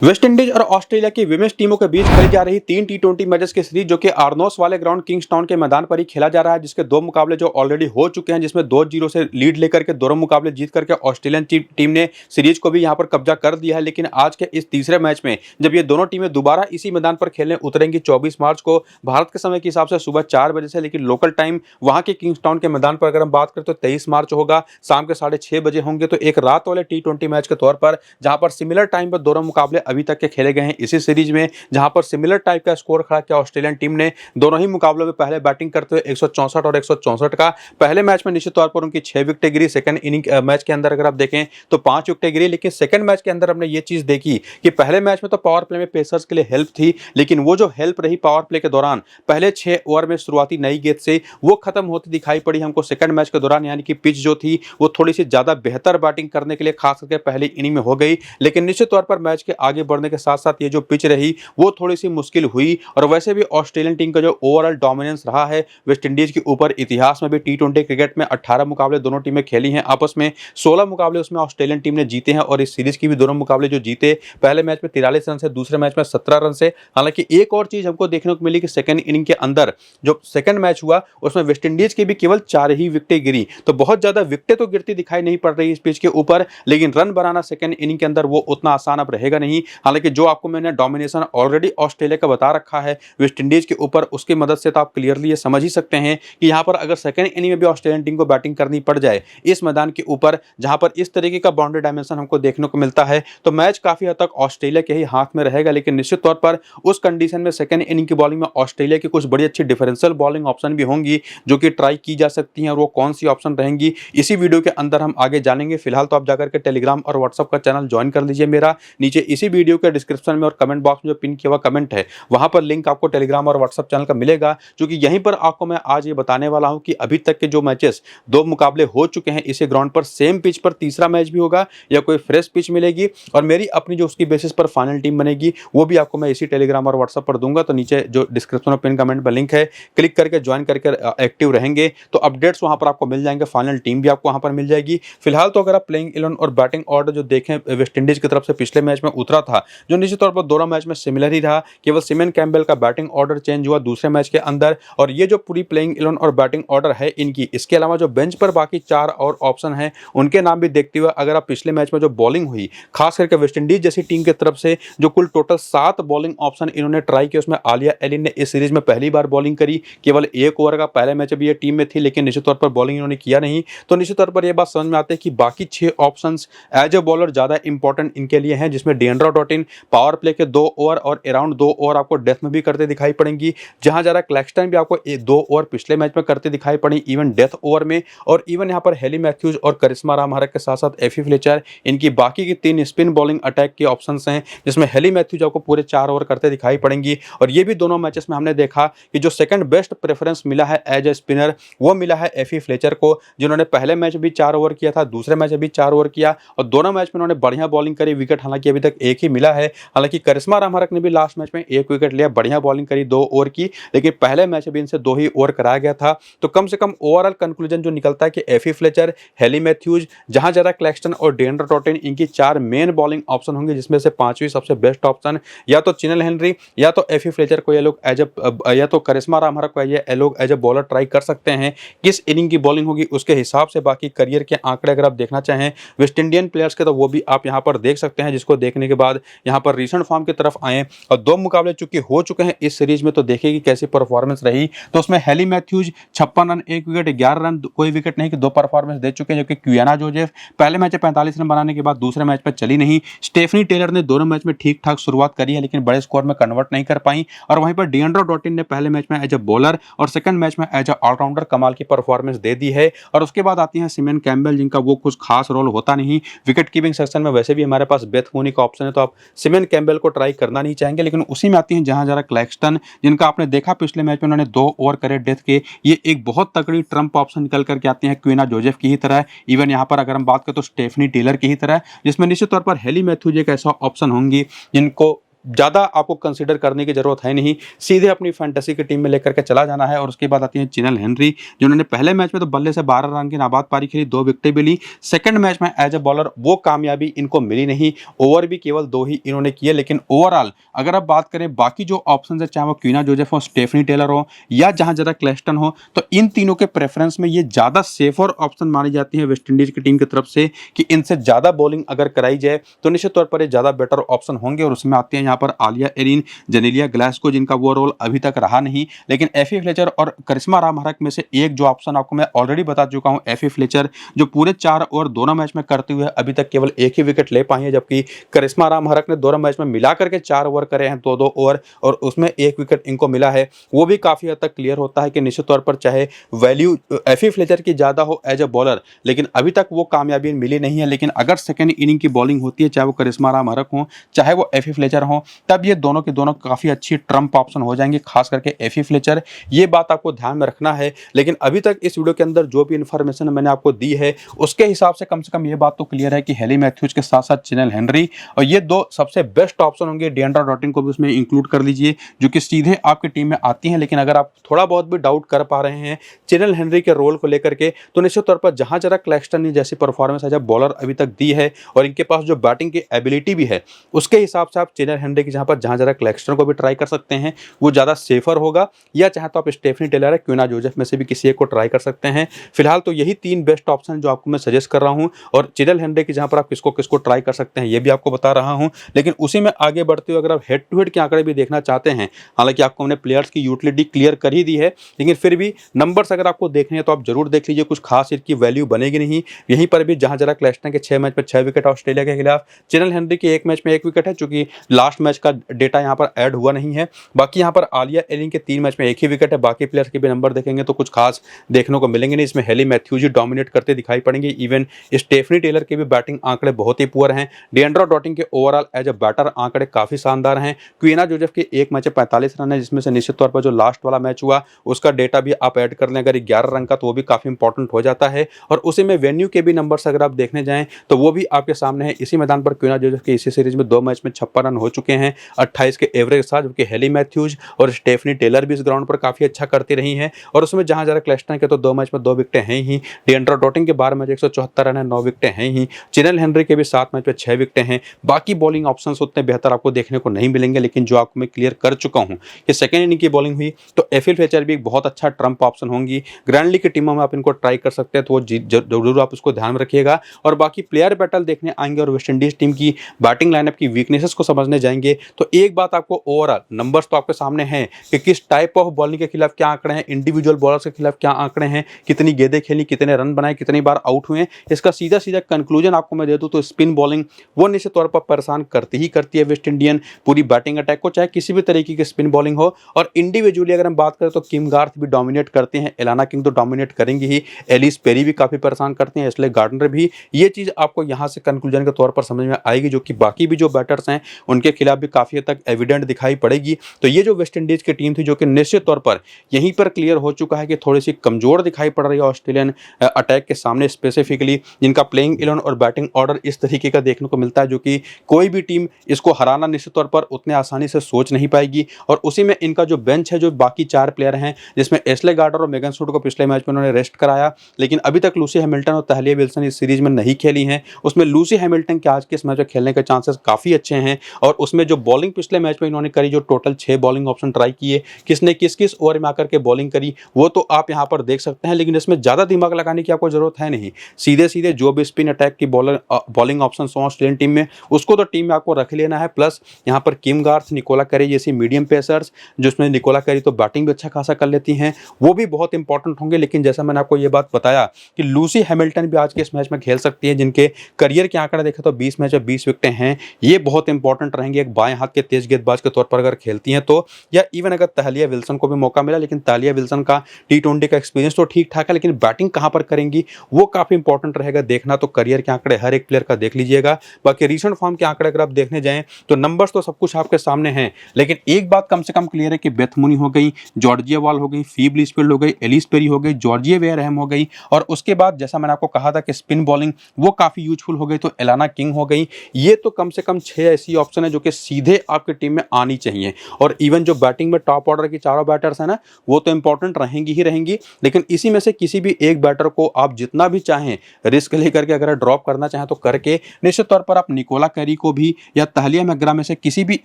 West Indies और Australia की women's टीमों के बीच खेली जा रही 3 टी20 मैचेस की सीरीज जो कि आर्नोस वाले ग्राउंड किंग्सटाउन के मैदान पर ही खेला जा रहा है, जिसके दो मुकाबले जो ऑलरेडी हो चुके हैं, जिसमें 2-0 से लीड लेकर के दोनों मुकाबले जीत करके ऑस्ट्रेलियन टीम ने सीरीज को भी यहां पर कब्जा कर दिया है। लेकिन आज के इस तीसरे मैच में जब ये दोनों टीमें दोबारा इसी मैदान पर खेलने उतरेंगी 24 मार्च को भारत के समय के हिसाब से सुबह 4 बजे से, लेकिन लोकल टाइम वहां के किंग्सटाउन के मैदान पर अगर हम बात करें तो 23 मार्च होगा, शाम के 6:30 बजे होंगे। तो एक रात वाले टी20 मैच के तौर पर जहां पर सिमिलर टाइम पर दोनों मुकाबले अभी तक के खेले गए इसी सीरीज में, जहां पर सिमिलर टाइप का स्कोर खड़ा किया ऑस्ट्रेलियन टीम ने दोनों ही मुकाबलों में पहले बैटिंग करते हुए 164 और 164 का। पहले मैच में निश्चित तौर पर उनकी 6 विकेटें गिरी, सेकंड इनिंग मैच के अंदर अगर आप देखें तो 5 विकेटें गिरी। लेकिन सेकंड मैच के अंदर हमने ये चीज देखी कि पहले मैच में तो पावर प्ले में पेसर्स के लिए हेल्प थी, लेकिन वो जो हेल्प रही पावर प्ले के दौरान पहले 6 ओवर में शुरुआती नई गेंद से वो खत्म होती दिखाई पड़ी हमको सेकंड मैच के दौरान। यानी कि पिच जो थी वो थोड़ी सी ज्यादा बेहतर बैटिंग करने के लिए खास करके पहली इनिंग में हो गई। लेकिन निश्चित तौर पर मैच के आगे बढ़ने के साथ साथ ये जो पिच रही वो थोड़ी सी मुश्किल हुई। और वैसे भी ऑस्ट्रेलियन टीम का जो ओवरऑल डोमिनेंस रहा है वेस्ट इंडीज के ऊपर, इतिहास में भी टी20 क्रिकेट में 18 मुकाबले दोनों टीमें खेली हैं आपस में, 16 मुकाबले उसमें ऑस्ट्रेलियन टीम ने जीते हैं। और इस सीरीज की भी दोनों मुकाबले जो जीते, पहले मैच में 43 रन से, दूसरे मैच में 17 रन से। हालांकि एक और चीज हमको देखने को मिली कि सेकंड इनिंग के अंदर जो सेकंड मैच हुआ उसमें वेस्ट इंडीज की भी केवल 4 ही विकेटें गिरी। तो बहुत ज्यादा विकेटें तो गिरती दिखाई नहीं पड़ रही इस पिच के ऊपर, लेकिन रन बनाना सेकंड इनिंग के अंदर वो उतना आसान अब रहेगा नहीं। हालांकि जो आपको मैंने डोमिनेशन ऑलरेडी ऑस्ट्रेलिया का बता रखा है वेस्ट इंडीज के ऊपर, उसकी मदद से तो आप क्लियरली ये समझ ही सकते हैं कि यहां पर अगर सेकंड इनिंग में भी ऑस्ट्रेलियन टीम को बैटिंग करनी पड़ जाए इस मैदान के ऊपर, जहां पर इस तरीके का बाउंड्री डायमेंशन हमको देखने को मिलता है, तो मैच काफी हद तक ऑस्ट्रेलिया के ही हाथ में रहेगा। लेकिन निश्चित तौर पर उस कंडीशन में सेकंड इनिंग की बॉलिंग में ऑस्ट्रेलिया की कुछ बड़ी अच्छी डिफरेंशियल बॉलिंग ऑप्शन भी होंगी जो कि ट्राई की जा सकती हैं, और वो कौन सी ऑप्शन रहेंगी इसी वीडियो के अंदर हम आगे जानेंगे। फिलहाल तो आप जाकर के टेलीग्राम और व्हाट्सएप का चैनल ज्वाइन कर लीजिए मेरा, नीचे इसी वीडियो के डिस्क्रिप्शन में और कमेंट बॉक्स में जो पिन किया हुआ कमेंट है वहां पर लिंक आपको टेलीग्राम और व्हाट्सएप चैनल का मिलेगा। क्योंकि यहीं पर आपको मैं आज ये बताने वाला हूं कि अभी तक के जो मैचेस 2 मुकाबले हो चुके हैं इसी ग्राउंड पर, सेम पिच पर तीसरा मैच भी होगा या कोई फ्रेश पिच मिलेगी, और मेरी अपनी जो उसकी बेसिस पर फाइनल टीम बनेगी वो भी आपको मैं इसी टेलीग्राम और व्हाट्सएप पर दूंगा। तो नीचे जो डिस्क्रिप्शन और पिन कमेंट पर लिंक है, क्लिक करके ज्वाइन करके एक्टिव रहेंगे तो अपडेट्स वहां पर आपको मिल जाएंगे, फाइनल टीम भी आपको वहां पर मिल जाएगी। फिलहाल तो अगर आप प्लेइंग 11 और बैटिंग ऑर्डर जो देखें वेस्ट इंडीज की तरफ से पिछले मैच में उतरा था, जो निश्चित तौर पर दोनों मैच में सिमिलर ही रहा, केवल सिमन कैम्बेल का बैटिंग ऑर्डर चेंज हुआ दूसरे मैच के अंदर। और ये जो पूरी प्लेइंग 11 और बैटिंग ऑर्डर है इनकी, इसके अलावा जो बेंच पर बाकी 4 और ऑप्शन है उनके नाम भी देखते हुए, अगर आप पिछले मैच में जो बॉलिंग हुई खास करके वेस्ट इंडीज जैसी टीम की तरफ से, जो कुल टोटल 7 बॉलिंग ऑप्शन इन्होंने ट्राई किया, उसमें आलिया एलिन ने इस सीरीज में पहली बार बॉलिंग करी, केवल 1 ओवर का पहले मैच भी ये टीम में थी, लेकिन निश्चित तौर पर बॉलिंग इन्होंने किया नहीं। तो निश्चित तौर पर यह बात समझ में आती है कि बाकी 6 ऑप्शन एज ए बॉलर ज्यादा इंपॉर्टेंट इनके लिए हैं, जिसमें डिएंड्रा डॉटिन पावर प्ले के 2 ओवर और अराउंड 2 ओवर आपको डेथ में भी करते दिखाई पड़ेंगी, जहां जरा क्लैक्सटन भी आपको 2 ओवर पिछले मैच में करते दिखाई पड़ी इवन डेथ ओवर में। और इवन यहां पर हेली मैथ्यूज और करिश्मा रामहरक के साथ साथ एफी फ्लेचर, इनकी बाकी की 3 स्पिन बॉलिंग अटैक के ऑप्शंस हैं, जिसमें हेली मैथ्यूज आपको पूरे 4 ओवर करते दिखाई पड़ेंगी। और ये भी दोनों मैचेस में हमने देखा कि जो सेकंड बेस्ट प्रेफरेंस मिला है एज ए स्पिनर वो मिला है एफी फ्लेचर को, जिन्होंने पहले मैच भी 4 ओवर किया था, दूसरे मैच भी 4 ओवर किया, और दोनों मैच में उन्होंने बढ़िया बॉलिंग करी। विकेट हालांकि अभी तक एक ही मिला है, हालांकि करिश्मा रामहरक ने भी लास्ट मैच में 1 विकेट लिया, बढ़िया बॉलिंग करी 2 ओवर की, लेकिन पहले मैच भी इनसे 2 ही ओवर कराया गया था। तो कम से कम ओवरऑल कंक्लूजन जो निकलता है कि एफी फ्लेचर, हेली मैथ्यूज, जहां जरा क्लैक्सटन और डिएंड्रा डॉटिन इनकी 4 मेन बॉलिंग ऑप्शन होंगे, जिसमें से 5वीं सबसे बेस्ट ऑप्शन या तो चिनल हेनरी या तो एफी फ्लेचर को ये लोग एज ए, या तो करिश्मा रामहरक को ये लोग एज ए बॉलर ट्राई कर सकते हैं। किस इनिंग की बॉलिंग होगी उसके हिसाब से बाकी करियर के आंकड़े अगर आप देखना चाहें वेस्ट इंडियन प्लेयर्स के, तो वो भी आप यहां पर देख सकते हैं, जिसको देखने के बाद यहां पर रीसेंट फॉर्म की तरफ आए। और 2 मुकाबले चूंकि हो चुके हैं इस सीरीज में, तो देखेगी कैसी परफॉर्मेंस रही। तो उसमें Hayley Matthews 56 run 1 wicket 11 run कोई विकेट नहीं की 2 परफॉर्मेंस दे चुके हैं, जो कि क्वियाना जोसेफ पहले मैच में 45 रन बनाने के बाद दूसरे मैच में चली नहीं। स्टेफनी टेलर ने दोनों मैच में ठीक ठाक शुरुआत करी है, लेकिन बड़े स्कोर में कन्वर्ट नहीं कर पाई। और वहीं पर डिएंड्रा डॉटिन ने पहले मैच में एज ए बॉलर और सेकंड मैच में एज ए ऑलराउंडर कमाल की परफॉर्मेंस दे दी है। और उसके बाद आती हैं सिमन कैम्बेल, जिनका वो कुछ खास रोल होता नहीं, विकेट कीपिंग सेक्शन में वैसे भी हमारे पास बेथ मूनी का ऑप्शन है, तो आप सिमन कैम्बेल को ट्राई करना नहीं चाहेंगे। लेकिन उसी में आती हैं जहां जरा क्लैक्सटन, जिनका आपने देखा पिछले मैच में उन्होंने 2 ओवर करे डेथ के, ये एक बहुत तगड़ी ट्रम्प ऑप्शन निकल करके आती हैं क्वियाना जोसेफ की ही तरह। इवन यहाँ पर अगर हम बात करें तो स्टेफनी टेलर की ही तरह, जिसमें निश्चित तौर पर हेली मैथ्यूज एक ऐसा ऑप्शन होंगी जिनको ज़्यादा आपको कंसीडर करने की ज़रूरत है नहीं, सीधे अपनी फैंटेसी की टीम में लेकर के चला जाना है। और उसके बाद आती है चिनल हेनरी, जिन्होंने पहले मैच में तो बल्ले से 12 रन की नाबाद पारी खेली, 2 विकेटें भी ली। सेकंड मैच में एज ए बॉलर वो कामयाबी इनको मिली नहीं, ओवर भी केवल 2 ही इन्होंने किए। लेकिन ओवरऑल अगर आप बात करें बाकी जो ऑप्शन है, चाहे वो क्वीना जोसेफ हो, स्टेफनी टेलर हो या जहां जरा क्लेस्टन हो, तो इन तीनों के प्रेफरेंस में ये ज़्यादा सेफर ऑप्शन मानी जाती है वेस्ट इंडीज की टीम की तरफ से कि इनसे ज़्यादा बॉलिंग अगर कराई जाए तो निश्चित तौर पर ये ज़्यादा बेटर ऑप्शन होंगे। और उसमें आते हैं यहाँ पर आलिया एरिन, जेनेलिया ग्लासको, जिनका वो रोल अभी तक रहा नहीं, लेकिन एफी फ्लेचर और करिश्मा रामहरक में से एक जो ऑप्शन आपको मैं ऑलरेडी बता चुका हूं, एफी फ्लेचर, जो पूरे 4 ओवर दोनों मैच में करते हुए अभी तक केवल एक ही विकेट ले पाई है, जबकि करिश्मा रामहरक ने दोनों मैच में मिला करके 4 ओवर करे हैं, 2-2 ओवर, और उसमें एक विकेट इनको मिला है। वो भी काफी हद तक क्लियर होता है कि निश्चित तौर पर चाहे वैल्यू एफी फ्लेचर की ज्यादा हो एज ए बॉलर, लेकिन अभी तक वो कामयाबी मिली नहीं है। लेकिन अगर सेकेंड इनिंग की बॉलिंग होती है, चाहे वो करिश्मा रामहरक हो चाहे वो एफी फ्लेचर हो, तब ये दोनों के दोनों काफी अच्छी ट्रम्प ऑप्शन हो जाएंगे, खास करके एफी फ्लेचर। ये बात आपको ध्यान में रखना है। लेकिन अभी तक इस वीडियो के अंदर जो भी इंफॉर्मेशन मैंने आपको दी है उसके हिसाब से कम ये बात तो क्लियर है कि हेली मैथ्यूज के साथ साथ चिनल हेनरी, और ये 2 सबसे बेस्ट ऑप्शन होंगे। डिएंड्रा डॉटिन को भी उसमें इंक्लूड कर लीजिए, जो कि सीधे आपकी टीम में आती हैं। लेकिन अगर आप थोड़ा बहुत भी डाउट कर पा रहे हैं चिनल हेनरी के रोल को लेकर के, तो निश्चित तौर पर जहां जरा क्लैक्सटन ने जैसी परफॉर्मेंस एज ए बॉलर अभी तक दी है और इनके पास जो बैटिंग की एबिलिटी भी है, उसके हिसाब से आप चिनल हेनरी की जहां जरा क्लैक्सटन को भी ट्राई कर सकते हैं, वो ज़्यादा सेफर होगा। या चाहे तो आप स्टेफनी टेलर है, क्वीना जोसेफ में से भी किसी एक को ट्राई कर सकते हैं। फिलहाल तो यही 3 बेस्ट ऑप्शन जो आपको मैं सजेस्ट कर रहा हूं, और चिनल हेनरी की जहां पर आप किसको किसको ट्राई कर सकते हैं ये भी आपको बता रहा हूं। लेकिन उसी में आगे बढ़ते हुए अगर आप हेड टू हेड के आंकड़े भी देखना चाहते हैं, हालांकि आपको हमने प्लेयर्स की यूटिलिटी क्लियर कर ही दी है, लेकिन फिर भी नंबर्स अगर आपको देखने हैं तो आप जरूर देख लीजिए, कुछ खास इनकी वैल्यू बनेगी नहीं। यहीं पर भी जहां जरा क्लैस्टन के 6 मैच में 6 विकेट ऑस्ट्रेलिया के खिलाफ, चिनल हेनरी के 1 मैच में 1 विकेट है, चूंकि लास्ट मैच का डेटा यहाँ पर ऐड हुआ नहीं है। बाकी यहाँ पर आलिया एलिन के 3 मैच में 1 ही विकेट है। बाकी प्लेयर्स के भी नंबर देखेंगे तो कुछ खास देखने को मिलेंगे नहीं। इसमें हेली मैथ्यूज डोमिनेट करते दिखाई पड़ेंगे। इवन स्टेफनी टेलर के भी बैटिंग आंकड़े बहुत ही पुअर हैं। डिएंड्रा डॉटिन के ओवरऑल एज अ बैटर आंकड़े काफी शानदार हैं। क्वीना जोसेफ के 1 मैच में 45 रन है, जिसमें से निश्चित तौर पर जो लास्ट वाला मैच हुआ उसका डेटा भी आप ऐड कर लें अगर 11 रन का, तो वो भी काफी इंपॉर्टेंट हो जाता है। और उसी में वेन्यू के भी नंबर्स अगर आप देखने जाएं तो वो भी आपके सामने है। इसी मैदान पर क्वीना जोसेफ के इसी सीरीज में 2 मैच में 56 रन हो चुके हैं 28 के एवरेज के साथ, जबकि हेली मैथ्यूज और स्टेफनी टेलर भी इस ग्राउंड पर काफी अच्छा करती रही हैं। और उसमें जहां जरा क्लैस्टन के तो 2 मैच में 2 विकेटें हैं ही, डिएंड्रा डॉटिन के 12 मैच 174 रन है, 9 विकेटें हैं ही, चिनल हेनरी के भी 7 मैच में 6 विकेटें हैं। बाकी बॉलिंग ऑप्शंस उतने बेहतर आपको देखने को नहीं मिलेंगे, लेकिन जो आपको मैं क्लियर कर चुका हूं कि सेकेंड इनिंग की बॉलिंग हुई तो एफिल फ्लेचर भी एक बहुत अच्छा ट्रम्प ऑप्शन होंगी। ग्रैंड लीग की टीमों में आप इनको ट्राई कर सकते हैं, तो वो जरूर आप उसको ध्यान में रखिएगा। और बाकी प्लेयर बैटल देखने आएंगे और वेस्ट इंडीज टीम की बैटिंग लाइनअप की वीकनेसेस को समझने जाएंगे, तो एक बात आपको ओवरऑल नंबर्स तो आपके सामने हैं कि किस टाइप ऑफ बॉलिंग के खिलाफ क्या आंकड़े हैं, इंडिविजुअल बॉलर्स के खिलाफ क्या आंकड़े हैं, कितनी गेंदें खेली, कितने रन बनाए, कितनी बार आउट हुए। इसका सीधा सीधा कंक्लूजन आपको मैं दे दूं तो स्पिन बॉलिंग वो निश्चित तौर पर परेशान करती है वेस्ट इंडियन पूरी बैटिंग अटैक को, चाहे किसी भी तरीके की स्पिन बॉलिंग हो। और इंडिविजुअली अगर हम बात करें तो किम गार्थ भी डोमिनेट करते हैं, एलाना किंग तो डोमिनेट करेंगे ही, एलिस पेरी भी काफी परेशान करते हैं, एशले गार्डनर भी। ये चीज आपको यहां से कंक्लूजन के तौर पर समझ में आएगी, जो कि बाकी भी जो बैटर्स हैं उनके खिलाफ भी काफी हद तक एविडेंट दिखाई पड़ेगी। तो ये जो वेस्ट इंडीज की टीम थी, जो कि निश्चित तौर पर यहीं पर क्लियर हो चुका है कि थोड़ी सी कमजोर दिखाई पड़ रही है ऑस्ट्रेलियन अटैक के सामने, स्पेसिफिकली जिनका प्लेइंग 11 और बैटिंग ऑर्डर इस तरीके का देखने को मिलता है, जो कि कोई भी टीम इसको हराना निश्चित तौर पर उतने आसानी से सोच नहीं पाएगी। और उसी में इनका जो बेंच है, जो बाकी 4 प्लेयर हैं, जिसमें एशले गार्डनर और मेगन सूट को पिछले मैच में उन्होंने रेस्ट कराया, लेकिन अभी तक लूसी हैमिल्टन और तालिया विल्सन इस सीरीज में नहीं खेली हैं। उसमें लूसी हैमिल्टन के आज के इस मैच में खेलने के चांसेस काफी अच्छे हैं। और उसमें जो बॉलिंग पिछले मैच में इन्होंने करी, जो टोटल 6 बॉलिंग ऑप्शन ट्राई किए, किसने किस किस ओवर में आकर के बॉलिंग करी, वो तो आप यहां पर देख सकते हैं। लेकिन इसमें ज्यादा दिमाग लगाने की आपको जरूरत है नहीं, सीधे सीधे जो भी स्पिन अटैक की बॉलिंग ऑप्शन हो ऑस्ट्रेलियन टीम में, उसको तो टीम में आपको रख लेना है। प्लस यहाँ पर किम गार्थ, निकोला कैरी जैसी मीडियम पेसर्स, जिसमें निकोला कैरी तो बैटिंग भी अच्छा खासा कर लेती हैं, वो भी बहुत इंपॉर्टेंट होंगे। लेकिन जैसा मैंने आपको ये बात बताया कि लूसी हैमिल्टन भी आज के इस मैच में खेल सकती है, जिनके करियर के आंकड़े देखें तो 20 मैच में 20 विकेटें हैं, ये बहुत इंपॉर्टेंट रहेंगे एक बाएं हाथ के तेज गेंदबाज के तौर पर अगर खेलती हैं तो। या इवन अगर तालिया विल्सन को भी मौका मिला, लेकिन तालिया विल्सन का T20 का एक्सपीरियंस तो ठीक ठाक है, लेकिन बैटिंग कहां पर करेंगी वो काफी इंपॉर्टेंट रहेगा देखना। तो करियर के आंकड़े हर एक प्लेयर का देख लीजिएगा। बाकी रीसेंट फॉर्म के आंकड़े अगर आप देखने जाएं तो नंबर्स तो सब कुछ आपके सामने हैं, लेकिन एक बात कम से कम क्लियर है कि बेथ मुनी हो गई, जॉर्जिया वॉल हो गई, फीब लिचफील्ड हो गई, एलिस पेरी हो गई, जॉर्जिया वेयरहैम हो गई, और उसके बाद जैसा मैंने आपको कहा था कि स्पिन बॉलिंग वो काफी यूजफुल हो गई, तो एलाना किंग हो गई। ये तो कम से कम 6 ऐसी ऑप्शन है जो कि कि सीधे आपकी टीम में आनी चाहिए। और इवन जो बैटिंग में टॉप ऑर्डर की चारों बैटर्स हैं ना, वो तो इंपॉर्टेंट रहेंगी ही रहेंगी, लेकिन इसी में से किसी भी एक बैटर को आप जितना भी चाहें रिस्क लेकर के अगर ड्रॉप करना चाहें तो करके निश्चित तौर पर आप निकोला कैरी को भी या ताहिलिया मैकग्रा में से किसी भी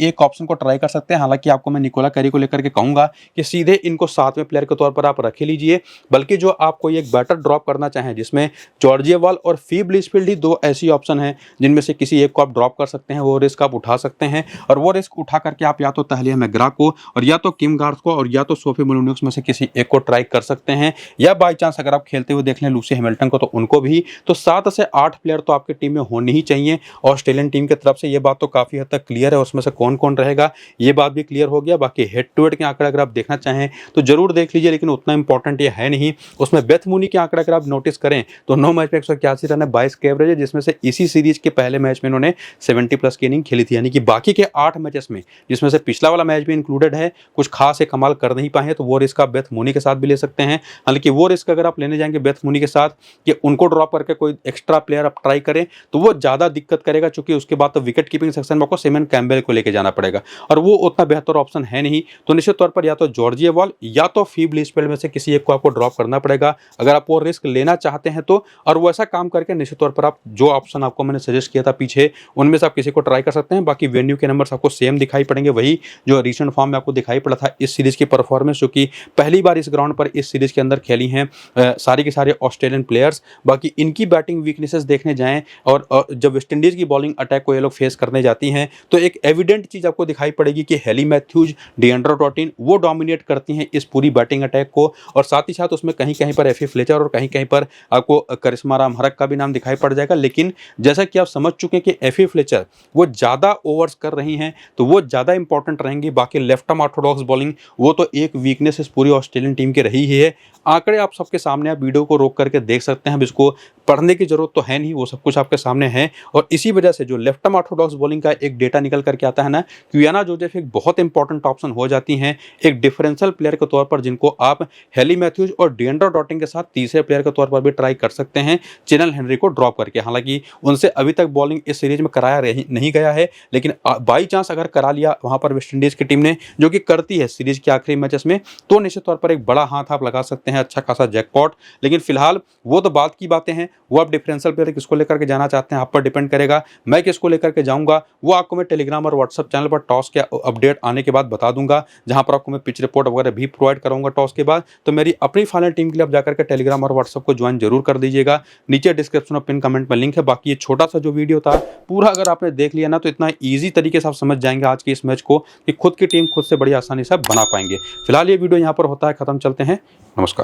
एक ऑप्शन को ट्राई कर सकते हैं। हालांकि आपको मैं निकोला कैरी को लेकर के कहूंगा कि सीधे इनको सातवें प्लेयर के तौर पर आप रख लीजिए, बल्कि जो आप कोई एक बैटर ड्रॉप करना चाहें जिसमें जॉर्जिया वॉल और फीब लिचफील्ड ही दो ऐसी ऑप्शन हैं जिनमें से किसी एक को आप ड्रॉप कर सकते हैं, वो रिस्क आप उठा सकते हैं। और वो रिस्क उठा करके आप या तो ताहिलिया मैकग्रा को और या तो किम गार्थ को और या तो सोफी मोलिनोक्स में से किसी एक को ट्राई कर सकते हैं, या बाई चांस अगर आप खेलते हुए देख लें लूसी हैमिल्टन को तो उनको भी। तो 7 से 8 प्लेयर तो आपकी टीम में होने ही चाहिए। ऑस्ट्रेलियन टीम की तरफ से ये बात तो काफ़ी हद तक क्लियर है, उसमें से कौन कौन रहेगा ये बात भी क्लियर हो गया। बाकी हेड टू हेड के आंकड़े अगर आप देखना चाहें तो जरूर देख लीजिए, लेकिन उतना इंपॉर्टेंट ये है नहीं। उसमें बेथ मूनी के आंकड़े अगर आप नोटिस करें तो 9 मैच में 181 रन है, 22 के एवरेज है, जिसमें से इसी सीरीज के पहले मैच में इन्होंने 70+ की इनिंग खेली थी। यानी कि बाकी के 8 मैचेस में, जिसमें से पिछला वाला मैच भी इंक्लूडेड है, कुछ खास एक कमाल कर नहीं पाए, तो वो रिस्क आप बेथ मूनी के साथ भी ले सकते हैं। हालांकि वो रिस्क अगर आप लेने जाएंगे बेथ मूनी के साथ कि उनको ड्रॉप करके कोई एक्स्ट्रा प्लेयर आप ट्राई करें तो वो ज़्यादा दिक्कत करेगा, क्योंकि उसके बाद तो विकेट कीपिंग सेक्शन में आपको सिमन कैम्बेल को लेकर जाना पड़ेगा और वो उतना बेहतर ऑप्शन है नहीं। तो निश्चित तौर पर या तो जॉर्जिया वॉल या तो फीब लिचफील्ड में से किसी एक को आपको ड्रॉप करना पड़ेगा अगर आप वो रिस्क लेना चाहते हैं तो। और वो ऐसा काम करके निश्चित तौर पर आप जो ऑप्शन आपको मैंने सजेस्ट किया था पीछे, उनमें से आप किसी को ट्राई कर सकते हैं। बाकी वेन्यू के नंबर्स आपको सेम दिखाई पड़ेंगे, वही जो रिसेंट फॉर्म में आपको दिखाई पड़ा था। इस सीरीज की परफॉर्मेंस जो कि पहली बार इस ग्राउंड पर इस सीरीज के अंदर खेली हैं सारी के सारे ऑस्ट्रेलियन प्लेयर्स। बाकी इनकी बैटिंग वीकनेसेस देखने जाएं और जब वेस्ट इंडीज की बॉलिंग अटैक को ये लोग फेस करने जाती हैं तो एक एविडेंट चीज आपको दिखाई पड़ेगी कि हेली मैथ्यूज, डिएंड्रो डॉटिन वो डोमिनेट करती हैं इस पूरी बैटिंग अटैक को। और साथ ही साथ उसमें कहीं कहीं पर एफी फ्लेचर और कहीं कहीं पर आपको करिश्मा राम हरक का भी नाम दिखाई पड़ जाएगा। लेकिन जैसा कि आप समझ चुके हैं कि एफी फ्लेचर वो ज़्यादा ओवर्स कर रही हैं तो वो ज़्यादा इंपॉर्टेंट रहेंगी। बाकी लेफ्ट आर्म ऑर्थोडॉक्स बॉलिंग वो तो एक वीकनेस इस पूरी ऑस्ट्रेलियन टीम की रही ही है। आंकड़े आप सबके सामने, आप वीडियो को रोक करके देख सकते हैं, अब इसको पढ़ने की जरूरत तो है नहीं, वो सब कुछ आपके सामने है। और इसी वजह से जो लेफ्ट आर्म ऑर्थोडॉक्स बॉलिंग का एक डेटा निकल करके आता है ना, क्वियाना जोसेफ एक बहुत इंपॉर्टेंट ऑप्शन हो जाती हैं एक डिफरेंशियल प्लेयर के तौर पर, जिनको आप हेली मैथ्यूज और डिएंड्रो डॉटिन के साथ तीसरे प्लेयर के तौर पर भी ट्राई कर सकते हैं चिनल हेनरी को ड्रॉप करके। हालांकि उनसे अभी तक बॉलिंग इस सीरीज में कराया नहीं गया है, लेकिन बाई चांस अगर करा लिया वहां पर वेस्ट इंडीज की टीम ने, जो कि करती है सीरीज के आखिरी मैचेस में, तो निश्चित तौर पर एक बड़ा हाथ आप लगा सकते हैं, अच्छा खासा जैकपॉट। लेकिन फिलहाल वो तो बात की बातें हैं, वो आप डिफरेंशियल प्लेयर किसको लेकर के जाना चाहते हैं आप पर डिपेंड करेगा। मैं किसको लेकर के जाऊंगा वो आपको मैं टेलीग्राम और व्हाट्सएप चैनल पर टॉस के अपडेट आने के बाद बता दूंगा, जहां पर आपको मैं पिच रिपोर्ट वगैरह भी प्रोवाइड कराऊंगा टॉस के बाद। तो मेरी अपनी फाइनल टीम के लिए आप जाकर के टेलीग्राम और व्हाट्सएप को ज्वाइन जरूर कर दीजिएगा। नीचे डिस्क्रिप्शन और पिन कमेंट में लिंक है। बाकी ये छोटा सा जो वीडियो था पूरा अगर आपने देख लिया ना तो इतना ईजी तरीके से आप समझ जाएंगे आज के इस मैच को कि खुद की टीम खुद से बड़ी आसानी से बना पाएंगे। फिलहाल ये वीडियो यहाँ पर होता है खत्म, चलते हैं, नमस्कार।